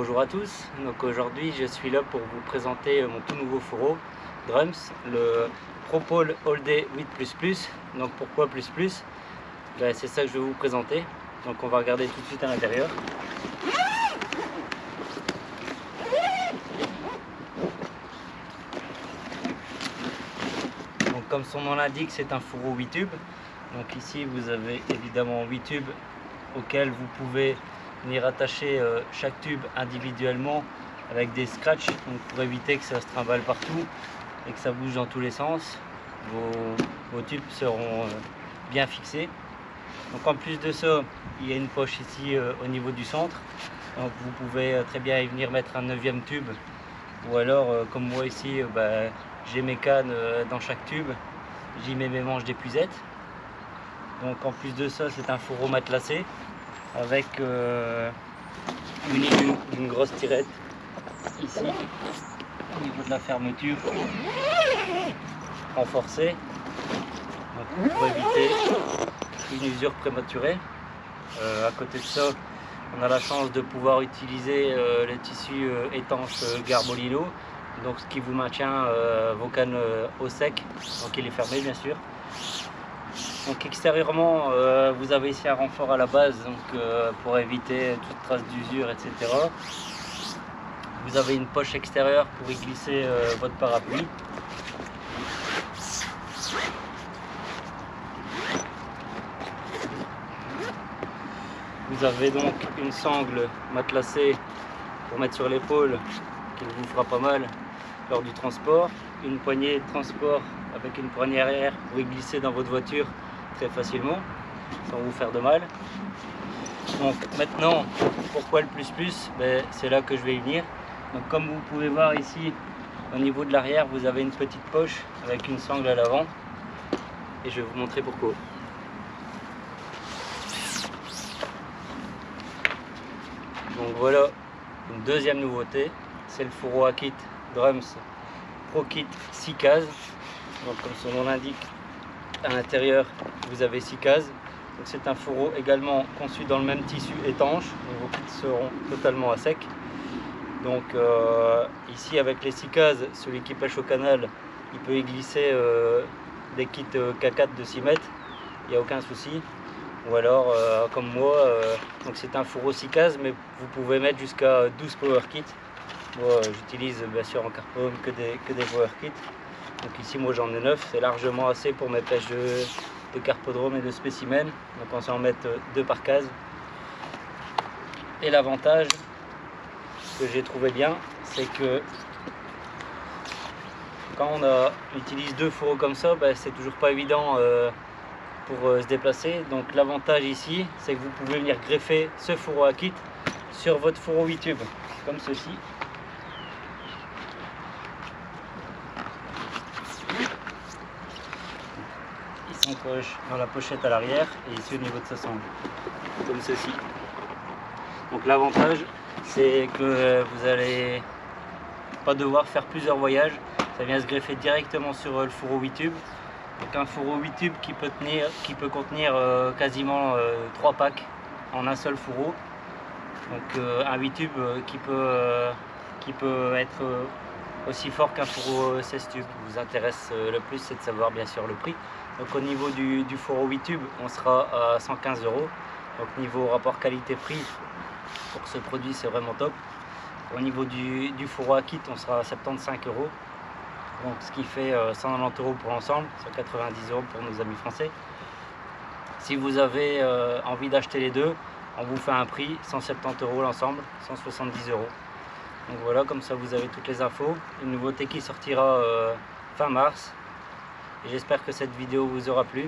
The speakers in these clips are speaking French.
bonjour à tous. Donc aujourd'hui je suis là pour vous présenter mon tout nouveau fourreau Drums, le ProPole All Day 8++. Donc pourquoi plus plus? C'est ça que je vais vous présenter. Donc on va regarder tout de suite à l'intérieur. Donc comme son nom l'indique, c'est un fourreau 8 tubes. Donc ici vous avez évidemment 8 tubes auxquels vous pouvez venir attacher chaque tube individuellement avec des scratchs, donc pour éviter que ça se trimballe partout et que ça bouge dans tous les sens. Vos tubes seront bien fixés. Donc en plus de ça, il y a une poche ici au niveau du centre, donc vous pouvez très bien y venir mettre un 9e tube, ou alors comme moi ici, j'ai mes cannes dans chaque tube, j'y mets mes manches d'épuisette. Donc en plus de ça, c'est un fourreau matelassé avec muni d'une grosse tirette ici au niveau de la fermeture renforcée, donc pour éviter une usure prématurée. À côté de ça, on a la chance de pouvoir utiliser le tissu étanche Garbolino, donc ce qui vous maintient vos cannes au sec, donc il est fermé bien sûr. Donc extérieurement, vous avez ici un renfort à la base, donc pour éviter toute trace d'usure, etc. Vous avez une poche extérieure pour y glisser votre parapluie. Vous avez donc une sangle matelassée pour mettre sur l'épaule qui vous fera pas mal lors du transport. Une poignée de transport avec une poignée arrière pour y glisser dans votre voiture très facilement sans vous faire de mal. Donc maintenant, pourquoi le plus plus? C'est là que je vais y venir. Donc comme vous pouvez voir ici, au niveau de l'arrière, vous avez une petite poche avec une sangle à l'avant et je vais vous montrer pourquoi. Donc voilà une deuxième nouveauté, c'est le fourreau à kit Drums Pro Kit 6 cases. Donc comme son nom l'indique, à l'intérieur vous avez 6 cases. Donc c'est un fourreau également conçu dans le même tissu étanche, donc vos kits seront totalement à sec. Donc ici avec les 6 cases, celui qui pêche au canal, il peut y glisser des kits K4 de 6 mètres, il n'y a aucun souci. Ou alors comme moi, donc c'est un fourreau 6 cases, mais vous pouvez mettre jusqu'à 12 power kits. Moi j'utilise bien sûr en carbone que des power kits. Donc ici moi j'en ai 9, c'est largement assez pour mes pêches de carpodrome et de spécimens. Donc on s'en met 2 par case. Et l'avantage que j'ai trouvé bien, c'est que quand on utilise 2 fourreaux comme ça, c'est toujours pas évident pour se déplacer. Donc l'avantage ici, c'est que vous pouvez venir greffer ce fourreau à kit sur votre fourreau 8 tubes, comme ceci. Il s'encoche dans la pochette à l'arrière et ici au niveau de sa sangle, comme ceci. Donc l'avantage, c'est que vous n'allez pas devoir faire plusieurs voyages, ça vient se greffer directement sur le fourreau 8 tubes. Donc un fourreau 8 tubes qui peut contenir quasiment 3 packs en un seul fourreau. Donc un 8 tubes qui peut être aussi fort qu'un fourreau 16 tubes. Ce qui vous intéresse le plus, c'est de savoir bien sûr le prix. Donc au niveau du fourreau 8 tubes, on sera à 115 €. Donc niveau rapport qualité-prix, pour ce produit c'est vraiment top. Au niveau du fourreau à kit, on sera à 75 €. Donc ce qui fait 190 € pour l'ensemble, 190 € pour nos amis français. Si vous avez envie d'acheter les deux, on vous fait un prix 170 € l'ensemble, 170 €. Donc voilà, comme ça vous avez toutes les infos. Une nouveauté qui sortira fin mars. J'espère que cette vidéo vous aura plu.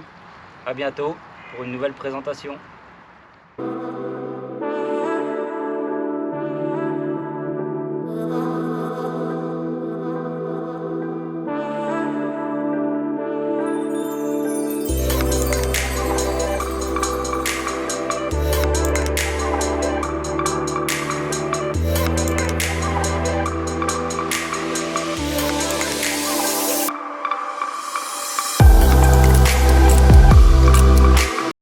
A bientôt pour une nouvelle présentation.